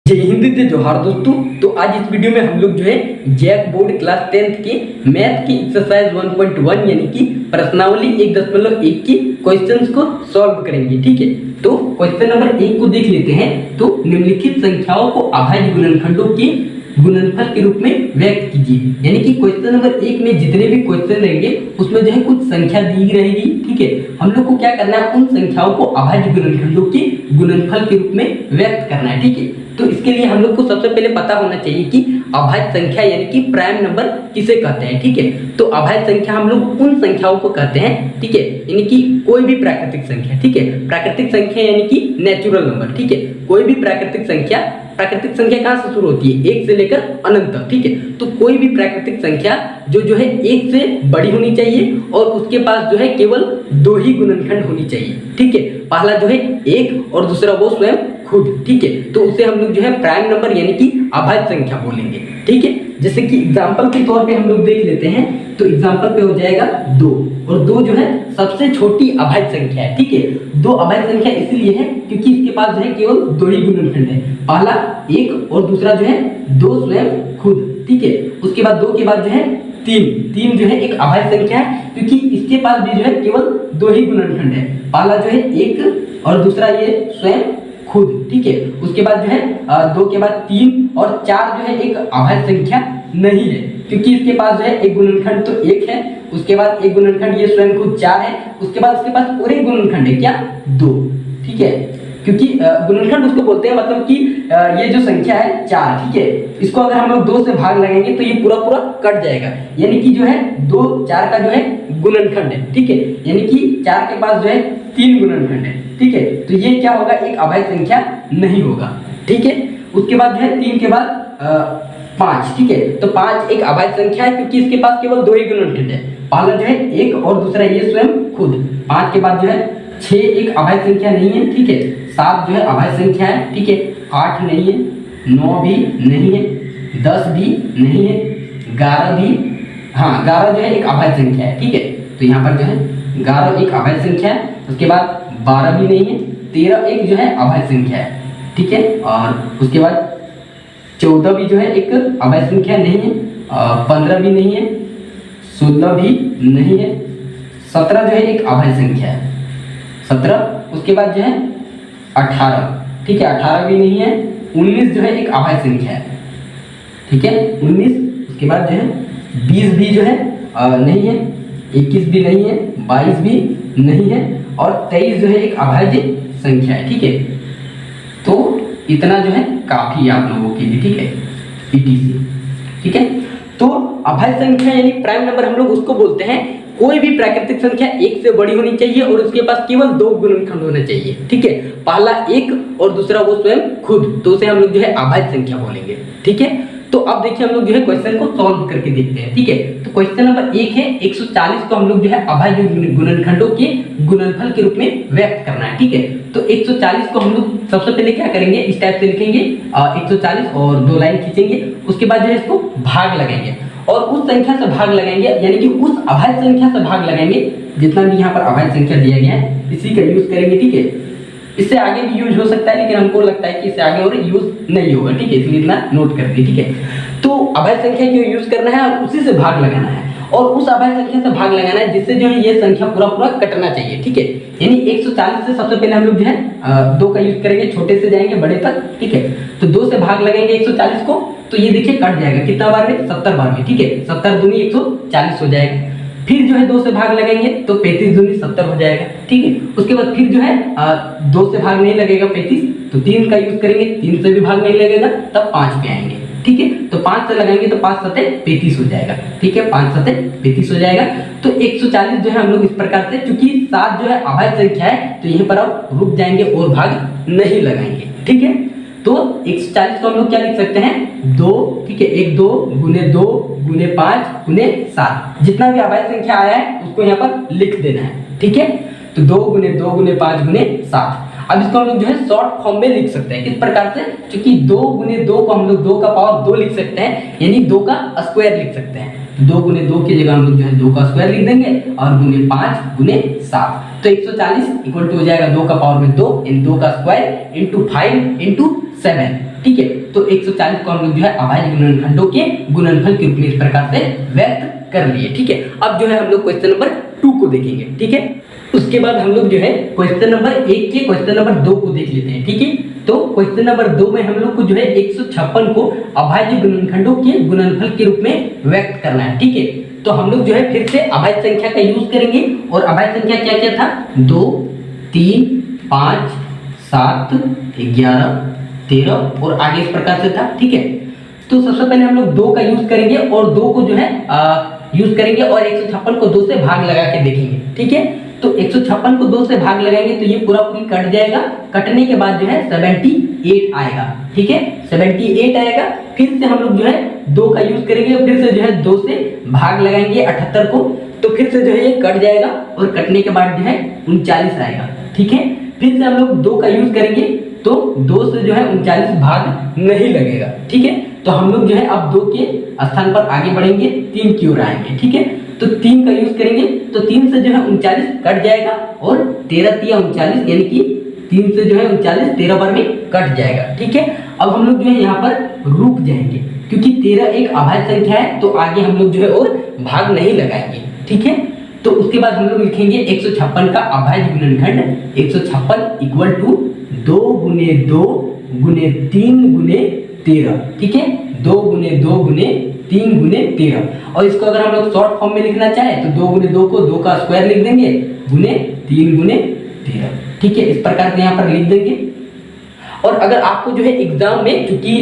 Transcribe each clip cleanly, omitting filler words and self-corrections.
जय हिंद जय जोहार दोस्तों। तो आज इस वीडियो में हम लोग जो है जैक बोर्ड क्लास 10th के मैथ की एक्सरसाइज 1.1 यानी कि प्रश्नावली 1.1 की क्वेश्चंस को सॉल्व करेंगे। ठीक है, तो क्वेश्चन नंबर 1 को देख लेते हैं। तो निम्नलिखित संख्याओं को अभाज्य गुणनखंडों के गुणनफल के रूप में व्यक्त कीजिए। यानी कि क्वेश्चन नंबर 1 में जितने भी क्वेश्चन रहेंगे उसमें जो है कुछ संख्या दी रहेगी। ठीक है, हम लोग को क्या करना है, उन संख्याओं को अभाज्य गुणनखंडों के गुणनफल के रूप में व्यक्त करना है। ठीक है, तो इसके लिए हम लोग को सबसे पहले पता होना चाहिए कि अभाज्य संख्या यानी कि प्राइम नंबर किसे कहते हैं। ठीक है, तो अभाज्य संख्या हम लोग उन संख्याओं को कहते हैं। ठीक है, यानी कि कोई भी प्राकृतिक संख्या। ठीक है, प्राकृतिक संख्या यानी कि नेचुरल नंबर। ठीक है, कोई भी प्राकृतिक संख्या कहाँ से शुरू होती है, 1 से लेकर अनंत तक। ठीक है, तो कोई भी प्राकृतिक संख्या जो है 1 से बड़ी होनी चाहिए और उसके पास जो है केवल 2 ही गुणनखंड होनी चाहिए। ठीक है, पहला जो है 1 और दूसरा वो स्वयं खुद। ठीक है, तो उसे हम लोग जो है प्राइम नंबर यानी कि अभाज्य संख्या बोलेंगे। ठीक है, जैसे कि एग्जांपल के तौर पे हम लोग देख लेते हैं। तो एग्जांपल पे हो जाएगा 2 और 2 जो है सबसे छोटी अभाज्य संख्या है। ठीक है, 2 अभाज्य संख्या इसलिए है क्योंकि इसके पास जो है केवल 2 ही गुणनखंड है, पहला 1 और दूसरा जो है 2 स्वयं खुद। ठीक है, उसके बाद 2 के बाद जो है 3 जो है एक अभाज्य संख्या है क्योंकि इसके पास भी जो है केवल 2 ही गुणनखंड है, पहला जो है 1 और दूसरा ये स्वयं खुद। ठीक है, उसके बाद जो है 2 के बाद 3 और 4 जो है एक अभाज्य संख्या नहीं है क्योंकि इसके पास जो है एक गुणनखंड तो 1 है, उसके बाद एक गुणनखंड ये स्वयं खुद 4 है, उसके बाद इसके पास और एक गुणनखंड है क्या, 2। ठीक है, क्योंकि गुणनखंड उसको बोलते हैं, मतलब कि ये जो संख्या है 4। ठीक है, इसको अगर हम लोग 2 से भाग लगाएंगे तो ये पूरा पूरा कट जाएगा, यानी कि जो है 2 4 का जो है गुणनखंड है। ठीक है, यानी कि 4 के पास जो है 3 गुणनखंड है। ठीक है, तो ये क्या होगा, एक अभाज्य संख्या नहीं होगा। ठीक है, उसके बाद जो है 3 के बाद 5। ठीक है, तो 5 एक अभाज्य संख्या है क्योंकि इसके पास केवल 2 ही गुणनखंड है, पहला जो है 1 और दूसरा ये स्वयं खुद। 5 के बाद जो है 6 एक अभाज्य संख्या नहीं है। ठीक है, 7 जो है अभाज्य संख्या है। ठीक है, 8 नहीं है, 9 भी नहीं है, 10 भी नहीं है, 11 भी, हाँ 11 जो है एक अभाज्य संख्या है। ठीक है, तो यहाँ पर जो है 11 एक अभाज्य संख्या है, उसके बाद 12 भी नहीं है, 13 एक जो है अभाज्य संख्या है। ठीक है, और उसके बाद 14 भी जो है एक अभाज्य संख्या नहीं है, 15 भी नहीं है, 16 भी नहीं है, 17 जो है एक अभाज्य संख्या है, 17। उसके बाद जो है 18। ठीक है, 18 भी नहीं है, 19 जो है एक अभाज्य संख्या है। ठीक है, 19। उसके बाद जो है 20 भी जो है नहीं है, 21 भी नहीं है, 22 भी नहीं है और 23 जो है एक अभाज्य संख्या है। ठीक है, तो इतना जो है काफी है आप लोगों के लिए। ठीक है, ETC। ठीक है, तो अभाज्य संख्या यानी प्राइम नंबर हम लोग उसको बोलते हैं कोई भी प्राकृतिक संख्या 1 से बड़ी होनी चाहिए और उसके पास केवल 2 गुणनखंड होने चाहिए। ठीक है, पहला 1 और दूसरा वो स्वयं खुद, तो उसे हम लोग जो है अभाज्य संख्या बोलेंगे। ठीक है, तो अब देखिए हम लोग जो है क्वेश्चन को सॉल्व करके देखते हैं। ठीक है, तो क्वेश्चन नंबर 1 है 140 को हम लोग जो है अभाज्य गुणनखंडों के गुणनफल के रूप में व्यक्त करना है। ठीक है, तो 140 को हम लोग सबसे पहले क्या करेंगे, इस टाइप से लिखेंगे 140 और 2 लाइन खींचेंगे, उसके बाद जो है इसको भाग लगाएंगे और उस संख्या से भाग लगाएंगे, यानी कि उस अभाज्य संख्या से भाग लगाएंगे जितना भी यहाँ पर अभाज्य संख्या दिया गया है, इसी का यूज करेंगे। ठीक है, इससे आगे भी यूज हो सकता है लेकिन हमको लगता है कि इससे आगे और यूज नहीं होगा। ठीक है, इसलिए इतना नोट कर दिए। ठीक है, तो अभाज्य संख्या क्यों यूज करना है और उसी से भाग लगाना है और उस अभाज्य संख्या से भाग लगाना है जिससे जो है ये संख्या पूरा पूरा कटना चाहिए। ठीक है, यानी 140 से सबसे पहले हम लोग जो है 2 का यूज करेंगे, छोटे से जाएंगे बड़े तक। ठीक है, तो 2 से भाग लगाएंगे 140 को, तो ये देखिए कट जाएगा कितना बार में, 70 बार में। ठीक है, 70 दूनी 140 हो जाएगा। फिर जो है 2 से भाग लगाएंगे तो 35 दूनी 70 हो जाएगा। ठीक है, उसके बाद फिर जो है 2 से भाग नहीं लगेगा 35, तो 3 का यूज करेंगे, 3 से भी भाग नहीं लगेगा तब 5 पे आएंगे। ठीक है, तो 5 से लगाएंगे तो 5 सते 35 हो जाएगा। ठीक है, 5 सते 35 हो जाएगा। तो 140 जो है हम लोग इस प्रकार से, क्योंकि 7 जो है अभाज्य संख्या है तो यहीं पर आप रुक जाएंगे और भाग नहीं लगाएंगे। ठीक है, तो 140 को हम लोग क्या लिख सकते हैं, 2। ठीक है, 1 2 गुने 2 गुने 5 गुने 7, जितना भी अभाज्य संख्या आया है उसको यहाँ पर लिख देना है। ठीक है, तो 2 गुने 2 गुने 5 गुने 7। अब इसको हम लोग जो है शॉर्ट फॉर्म में लिख सकते हैं, किस प्रकार से, क्योंकि 2 गुने 2 को हम लोग 2 का पावर 2 लिख सकते हैं, यानी 2 का स्क्वायर लिख सकते हैं। 2 गुने 2 की जगह हम लोग जो है 2 का स्क्वायर लिख देंगे और गुने 5 गुने 7, तो 140 इक्वल टू हो जाएगा 2 का पावर में 2 इन 2 का स्क्वायर इंटू 5 इंटू 7। ठीक है, तो 140 को हम लोग जो है अभाज्य गुणनखंडों के गुणनफल के रूप में इस प्रकार से व्यक्त कर लिए। ठीक है, अब जो है हम लोग क्वेश्चन नंबर 2 को देखेंगे। ठीक है, उसके बाद हम लोग जो है क्वेश्चन नंबर 1 के क्वेश्चन नंबर 2 को देख लेते हैं। ठीक है, तो क्वेश्चन नंबर 2 में हम लोग को जो है 156 को अभाज्य गुणनखंडों के गुणनफल के रूप में व्यक्त करना है। ठीक है, तो हम लोग जो है फिर से अभाज्य संख्या का यूज करेंगे और अभाज्य संख्या क्या क्या था, 2, 3, 5, 7, 11, 13 और आगे इस प्रकार से था। ठीक है, तो सबसे पहले हम लोग 2 का यूज करेंगे और 2 को जो है यूज करेंगे और 156 को 2 से भाग लगा के देखेंगे। ठीक है, तो 156 को 2 से भाग लगाएंगे तो ये पूरा पूरी कट जाएगा। कटने के बाद जो है 78 आएगा। ठीक है, 78 आएगा। फिर से हम लोग जो है 2 का यूज करेंगे और फिर से जो है 2 से भाग लगाएंगे 78 को, तो फिर से जो है ये कट जाएगा और कटने के बाद जो है 39 आएगा। ठीक है, फिर से हम लोग 2 का यूज करेंगे तो 2 से जो है 39 भाग नहीं लगेगा। ठीक है, तो हम लोग जो है अब 2 के स्थान पर आगे बढ़ेंगे, 3 की ओर आएंगे। ठीक है, तो 3 का यूज करेंगे तो 3 से जो है 39 कट जाएगा और 13 तिया 39 यानी कि 3 से जो है 39 13 बार में कट जाएगा। ठीक है, अब हम लोग जो है यहाँ पर रुक जाएंगे क्योंकि 13 एक अभाज्य संख्या है, तो आगे हम लोग जो है और भाग नहीं लगाएंगे। ठीक है, तो उसके बाद हम लोग लिखेंगे 156 का अभाज्य गुणनखंड 156 इक्वल टू 2 गुने 2 गुने 3 गुने 13। ठीक है, 2 गुने 2 गुने 3 गुने 13। और इसको अगर हम लोग शॉर्ट फॉर्म में लिखना चाहे तो 2 गुने 2 को 2 का स्क्वायर लिख देंगे गुने 3 गुने 13। ठीक है, इस प्रकार से यहाँ पर लिख देंगे। और अगर आपको जो है एग्जाम में चूंकि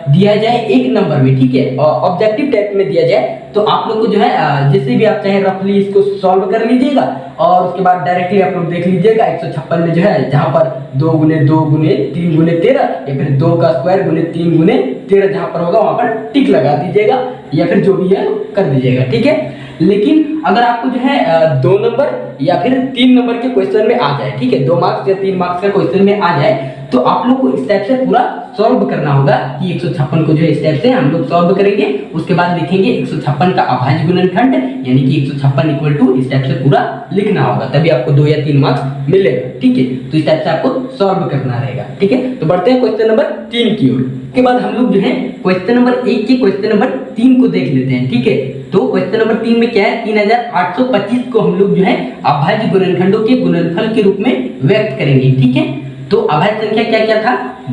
दिया जाए 1 नंबर में, ठीक है, ऑब्जेक्टिव टाइप में दिया जाए, तो आप लोग को जो है जैसे भी आप चाहे रफली इसको सॉल्व कर लीजिएगा और उसके बाद डायरेक्टली आप लोग देख लीजिएगा 156 में जो है जहां पर 2 गुने 2 गुने 3 गुने 13 या फिर 2 का स्क्वायर गुने 3 गुने 13 जहां पर होगा वहां पर टिक लगा दीजिएगा या फिर जो भी है कर दीजिएगा। ठीक है, लेकिन अगर आपको जो है 2 नंबर या फिर 3 नंबर के क्वेश्चन में आ जाए, ठीक है, 2 मार्क्स या 3 मार्क्स का क्वेश्चन में आ जाए, तो आप लोग को इस टाइप से पूरा सॉल्व करना होगा कि 156 को जो है इस टाइप से हम लोग सॉल्व करेंगे। उसके बाद लिखेंगे 156 का अभाज्य गुणनखंड यानी कि 156 इक्वल टू इस टाइप से पूरा लिखना होगा, तभी आपको 2 या 3 मार्क्स मिलेगा। ठीक है, तो इस टाइप से आपको सॉल्व करना रहेगा। ठीक है, तो बढ़ते हैं क्वेश्चन नंबर 3 की ओर। उसके बाद हम लोग जो है क्वेश्चन नंबर 1 के क्वेश्चन नंबर 3 को देख लेते हैं। ठीक है, तो क्वेश्चन नंबर 3 में क्या है, 3825 को हम लोग जो है अभाज्य गुणनखंडों के गुणनफल के रूप में व्यक्त करेंगे। ठीक है, तो अभाज्य संख्या क्या क्या था,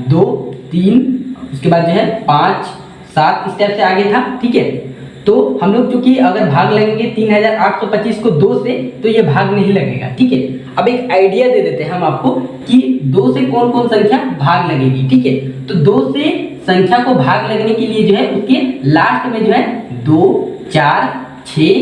2, 3, उसके बाद जो है 5, 7 इस टाइप से आगे था। ठीक है, तो हम लोग चूंकि अगर भाग लगेंगे 3825 को 2 से तो ये भाग नहीं लगेगा। ठीक है, अब एक आइडिया दे देते हैं हम आपको कि 2 से कौन कौन संख्या भाग लगेगी। ठीक है, तो 2 से संख्या को भाग लगने के लिए जो है उसके लास्ट में जो है 2, 4, 6,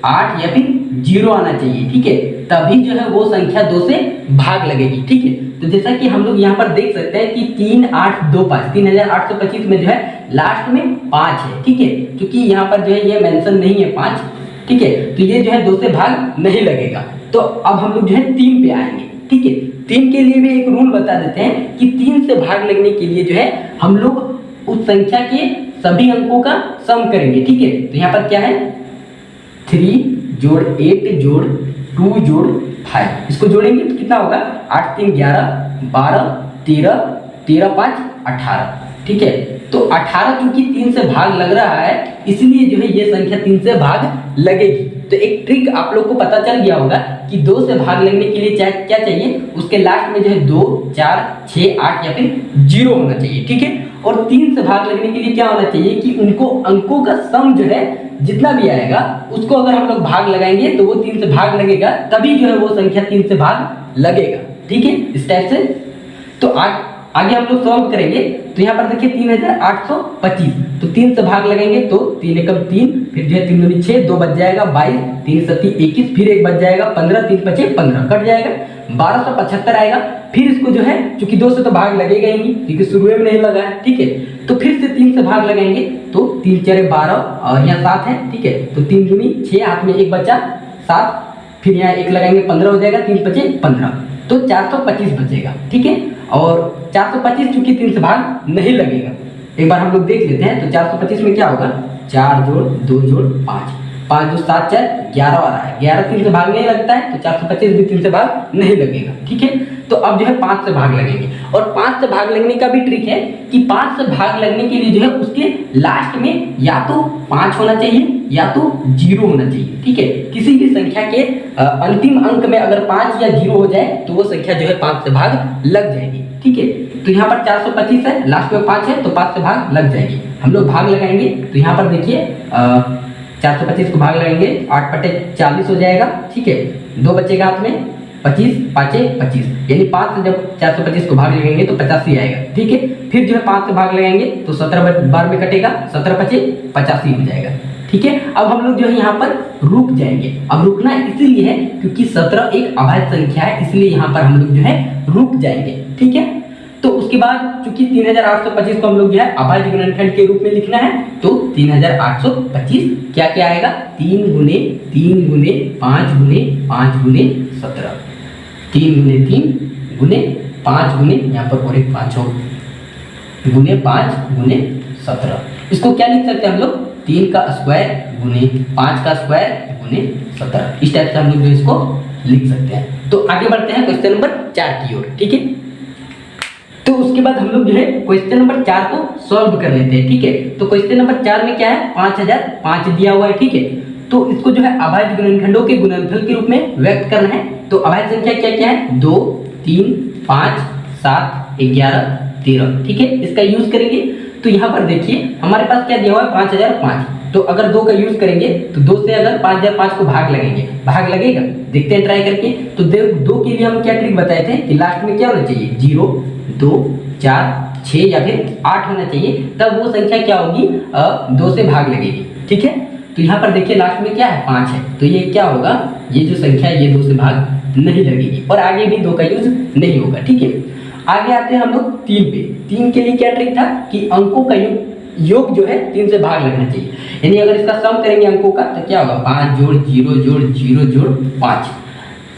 8 या फिर 0 आना चाहिए। ठीक है, तभी जो है वो संख्या 2 से भाग लगेगी। ठीक है, तो जैसा कि हम लोग यहाँ पर देख सकते हैं कि 3, 8, 2, 5 3825 में जो है लास्ट में 5 है। ठीक है, क्योंकि यहाँ पर जो है ये मेंशन नहीं है 5। ठीक है, तो ये जो है 2 से भाग नहीं लगेगा। तो अब हम लोग जो है 3 पे आएंगे। ठीक है, 3 के लिए भी एक रूल बता देते हैं कि 3 से भाग लगने के लिए जो है हम लोग उस संख्या के सभी अंकों का सम करेंगे। ठीक है, तो यहाँ पर क्या है, 3 जोड़ 8 जोड़ 2 जोड़ 5, इसको जोड़ेंगे तो कितना होगा, 8 3 11 12 13 13 5 18। ठीक है, तो 18 चूंकि 3 से भाग लग रहा है इसलिए जो है ये संख्या 3 से भाग लगेगी। तो एक ट्रिक आप लोग को पता चल गया होगा कि 2 से भाग लगने के लिए क्या चाहिए, उसके लास्ट में जो है 2, 4, 6, 8 या फिर 0 होना चाहिए। ठीक है, और 3 से भाग लगने के लिए क्या होना चाहिए कि उनको अंकों का सम जो है जितना भी आएगा उसको अगर हम लोग भाग लगाएंगे तो वो 3 से भाग लगेगा, तभी जो है वो संख्या 3 से भाग लगेगा। ठीक है, इस टाइप से। तो आगे हम लोग सॉल्व करेंगे। तो यहाँ पर देखिए 3825, तो 3 से भाग लगेंगे तो 3 एकम 3, फिर जो है 3 दूनी 6, 2 बच जाएगा 22, 3 सत्ती 21, फिर 1 बच जाएगा 15, 3 पचे 15 कट जाएगा, 1275 आएगा। फिर इसको जो है चूंकि 2 से तो भाग लगेगा ही नहीं क्योंकि शुरू में नहीं लगा है। ठीक है, तो फिर से 3 से भाग लगाएंगे तो 3 4 12 और यहाँ 7 है। ठीक है, तो 3 दूनी 6, हाथ में 1 बचा 7, फिर यहाँ 1 लगाएंगे 15 हो जाएगा, 3 पचे 15, तो 425 बचेगा। ठीक है, और 425 चूंकि 3 से भाग नहीं लगेगा, एक बार हम लोग देख लेते हैं। तो 425 में क्या होगा, 4 जोड़ 2 जोड़ 5, 5 2 7 4 11 आ रहा है, 11 3 से भाग नहीं लगता है तो 425 भी 3 से भाग नहीं लगेगा। ठीक है, तो अब जो है 5 से भाग लगेंगे, और 5 से भाग लगने का भी ट्रिक है कि 5 से भाग लगने के लिए जो है उसके लास्ट में या तो 5 होना चाहिए या तो 0 होना चाहिए, ठीक है। किसी भी संख्या के अंतिम अंक में अगर 5 या 0 हो जाए तो वो संख्या जो है 5 से भाग लग जाएगी, ठीक है। तो यहाँ पर 425 है, लास्ट में 5 है तो 5 से भाग लग जाएगी। हम लोग भाग लगाएंगे तो यहाँ पर देखिए 425 को भाग लगाएंगे 8/40 हो जाएगा, ठीक है। 2 बचेगा हाथ में, 25 5 25, यानी 5 से जब 425 को भाग लगाएंगे तो 85 आएगा, ठीक है। फिर जो है 5 से भाग लगाएंगे तो 17 बार में कटेगा, 17 25 85 हो जाएगा, ठीक है। अब हम लोग जो है यहाँ पर रुक जाएंगे। अब रुकना इसीलिए है क्योंकि 17 एक अभाज्य संख्या है, इसलिए यहाँ पर हम लोग जो है रुक जाएंगे, ठीक है। तो उसके बाद चूंकि 3825 को हम लोग जो है अभाज्य गुणनखंड के रूप में लिखना है, तो 3825 क्या क्या आएगा, 3 गुने 3 गुने 5 गुने 5 गुने 17, 3 गुने 3 गुने 5 गुने यहाँ पर और एक 5 हो गुने 5 गुने 17। इसको क्या लिख सकते हैं हम लोग, 3 का स्क्वायर गुने 5 का स्क्वायर गुने 17। इस टाइप से हम लोग जो इसको लिख सकते हैं। तो आगे बढ़ते हैं क्वेश्चन नंबर 4 की ओर, ठीक है। तो उसके बाद हम लोग जो है क्वेश्चन नंबर 4 को सॉल्व कर लेते हैं, ठीक है। तो क्वेश्चन नंबर 4 में क्या है, 5005 दिया हुआ है, ठीक है। तो इसको जो है अभाज्य गुणनखंडों के गुणनफल के रूप में व्यक्त करना है। तो अभाज्य संख्या क्या क्या है, 2 3 5 7 11 13, ठीक है। इसका यूज करेंगे तो यहाँ पर देखिए हमारे पास क्या दिया हुआ है, 5005। तो अगर 2 का यूज करेंगे तो 2 से अगर 5005 को भाग लगेंगे, भाग लगेगा, देखते हैं ट्राई करके। तो 2 के लिए हम क्या ट्रिक बताए थे कि लास्ट में क्या होना चाहिए, 0 2 4 6 या फिर 8 होना चाहिए, तब वो संख्या क्या होगी, 2 से भाग लगेगी, ठीक है। तो यहाँ पर देखिए लास्ट में क्या है, 5 है, तो ये क्या होगा, ये जो संख्या है ये 2 से भाग नहीं लगेगी, और आगे भी 2 का यूज नहीं होगा, ठीक है। आगे आते हैं हम लोग 3 पे। 3 के लिए क्या ट्रिक था कि अंकों का योग जो है 3 से भाग लगना चाहिए, यानी अगर इसका सम करेंगे अंकों का तो क्या होगा, 5 जोड़ 0 जोड़ 0 जोड़ 5,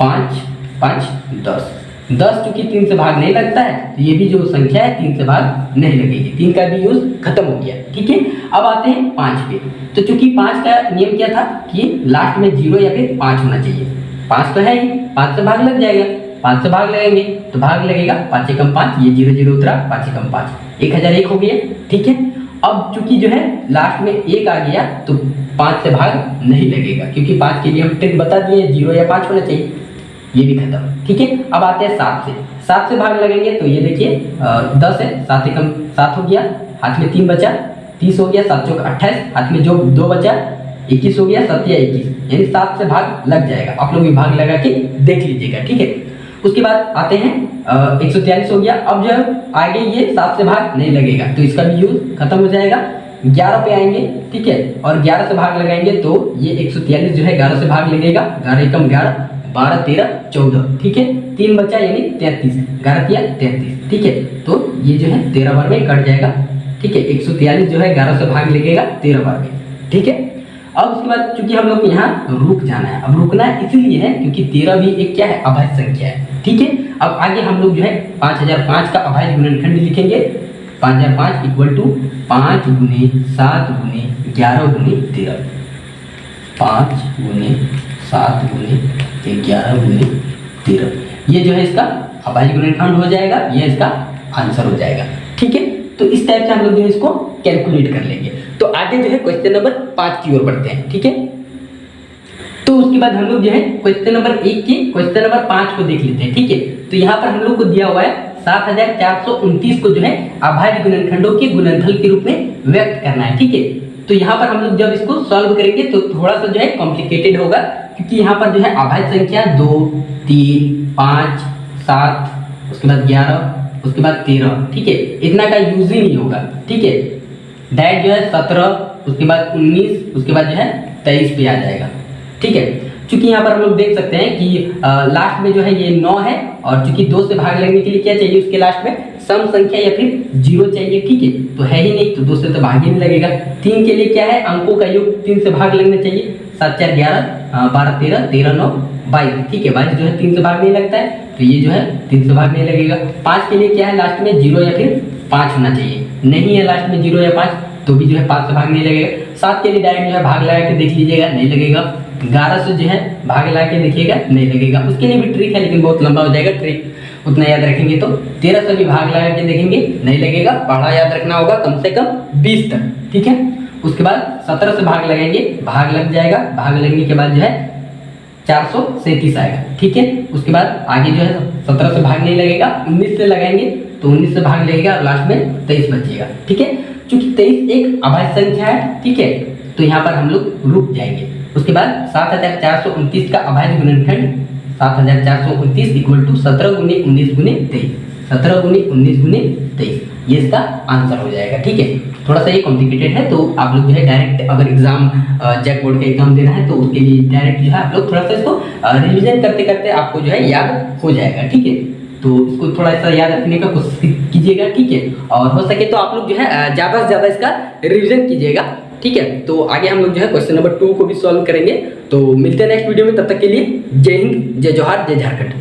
5 5 10, 10 चूंकि 3 से भाग नहीं लगता है तो ये भी जो संख्या है 3 से भाग नहीं लगेगी, 3 का भी यूज खत्म हो गया, ठीक है। अब आते हैं 5 पे। तो चूंकि 5 का नियम क्या था कि लास्ट में 0 या फिर 5 होना चाहिए, 5 तो है ही, 5 से भाग लग जाएगा, 5 से भाग लगेंगे तो भाग लगेगा, 5 एकम 5, ये 0 0 उतरा, 5 एकम 5 1001 हो गया, ठीक है। अब चूंकि जो है लास्ट में 1 आ गया तो 5 से भाग नहीं लगेगा, क्योंकि 5 के लिए हम ट्रिक बता दिए 0 या 5 होना चाहिए, ये भी खत्म, ठीक है। अब आते हैं 7 से। 7 से भाग लगेंगे तो ये देखिए 10 है, 7 एकम 7 हो गया, हाथ में 3 बचा, 30 हो गया, 7 चौक 28, हाथ में जो 2 बचा 21 हो गया, 7 या 21, यानी 7 से भाग लग जाएगा। आप लोग भी भाग लगा के देख लीजिएगा, ठीक है। उसके बाद आते हैं 143 हो गया। अब जो आगे ये 7 से भाग नहीं लगेगा तो इसका भी यूज खत्म हो जाएगा। 11 पे आएंगे, ठीक है, और 11 से भाग लगाएंगे तो ये 143 जो है 11 से भाग लगेगा, 11 एकम 11, 12 13 14, ठीक है, 3 बचा यानी 33, 11 तिया 33, ठीक है। तो ये जो है 13 बार में कट जाएगा, ठीक है। 143 जो है 11 से भाग लगेगा 13 बार में, ठीक है। अब उसके बाद चूंकि हम लोग यहाँ रुक जाना है, अब रुकना इसीलिए है क्योंकि 13 भी एक क्या है, अभाज्य संख्या है, ठीक है। अब आगे हम लोग जो है 5005 का अभाज्य गुणनखंड लिखेंगे। 5005 इक्वल टू 5 गुने 7 गुने 11 गुने 13, 5 गुने 7 गुने 11 गुने 13, ये जो है इसका अभाज्य गुणनखंड हो जाएगा, ये इसका आंसर हो जाएगा, ठीक है। तो इस टाइप से हम लोग जो है इसको कैलकुलेट कर लेंगे। तो आगे जो है क्वेश्चन नंबर 5 की ओर बढ़ते हैं, ठीक है। तो उसके बाद हम लोग जो है क्वेश्चन नंबर 1 के क्वेश्चन नंबर 5 को देख लेते हैं, ठीक है। तो यहाँ पर हम लोग को दिया हुआ है 7429 को जो है अभाज्य गुणनखंडों के गुणनफल के रूप में व्यक्त करना है, ठीक है। तो यहाँ पर हम लोग जब इसको सॉल्व करेंगे तो थोड़ा सा जो है कॉम्प्लिकेटेड होगा, क्योंकि यहाँ पर जो है अभाज्य संख्या 2 3 5 7, उसके बाद 11, उसके बाद 13, ठीक है, इतना का यूज ही नहीं होगा, ठीक है। डायरेक्ट जो है 17, उसके बाद 19, उसके बाद जो है 23 पे आ जाएगा, ठीक है। चूंकि यहाँ पर हम लोग देख सकते हैं कि लास्ट में जो है ये 9 है, और चूंकि 2 से भाग लगने के लिए क्या चाहिए उसके लास्ट में, सम संख्या या फिर 0 चाहिए, ठीक है। तो है ही नहीं तो 2 से तो भाग ही नहीं लगेगा। 3 के लिए क्या है, अंकों का योग 3 से भाग लगना चाहिए, 7 4 11, 12 13, 13 9 22, ठीक है। 22 जो है 3 से भाग नहीं लगता है तो ये जो है 3 से भाग नहीं लगेगा। 5 के लिए क्या है, लास्ट में 0 या फिर 5 होना चाहिए, नहीं है लास्ट में 0 या 5 तो भी जो है 5 से भाग नहीं लगेगा। 7 के लिए डायरेक्ट जो है भाग लगा के देख लीजिएगा, नहीं लगेगा। 11 से जो है भाग लगा के देखिएगा, नहीं लगेगा। उसके लिए भी ट्रिक है लेकिन बहुत लंबा हो जाएगा ट्रिक, उतना याद रखेंगे। तो 13 से भी भाग लगा के देखेंगे, नहीं लगेगा, पढ़ा याद रखना होगा कम से कम 20 तक, ठीक है। उसके बाद 17 से भाग लगाएंगे, भाग लग जाएगा, भाग लगने के बाद जो है 437 आएगा, ठीक है। उसके बाद आगे जो है 17 से भाग नहीं लगेगा, 19 से लगाएंगे तो 19 से भाग लगेगा और लास्ट में 23 बचेगा, ठीक है। चूंकि 23 एक अभाज्य संख्या है, ठीक है, तो यहाँ पर हम लोग रुक जाएंगे। उसके बाद 7429 का अभाज्य गुणनखंड 7429 इक्वल टू 17 गुने 19 गुने 23, 17 गुने 19 गुने 23, ये इसका आंसर हो जाएगा, ठीक है। थोड़ा सा ये कॉम्प्लिकेटेड है, तो आप लोग जो है डायरेक्ट अगर एग्जाम जैक बोर्ड का एग्जाम देना है तो उसके लिए डायरेक्ट जो है आप लोग थोड़ा सा इसको रिविजन करते करते आपको जो है याद हो जाएगा, ठीक है। तो इसको थोड़ा सा याद रखने का कोशिश कीजिएगा, ठीक है। और हो सके तो आप लोग जो है ज़्यादा से ज़्यादा इसका रिविजन कीजिएगा, ठीक है। तो आगे हम लोग जो है क्वेश्चन नंबर 2 को भी सॉल्व करेंगे। तो मिलते हैं नेक्स्ट वीडियो में, तब तक के लिए जय हिंद, जय जोहार, जय झारखंड।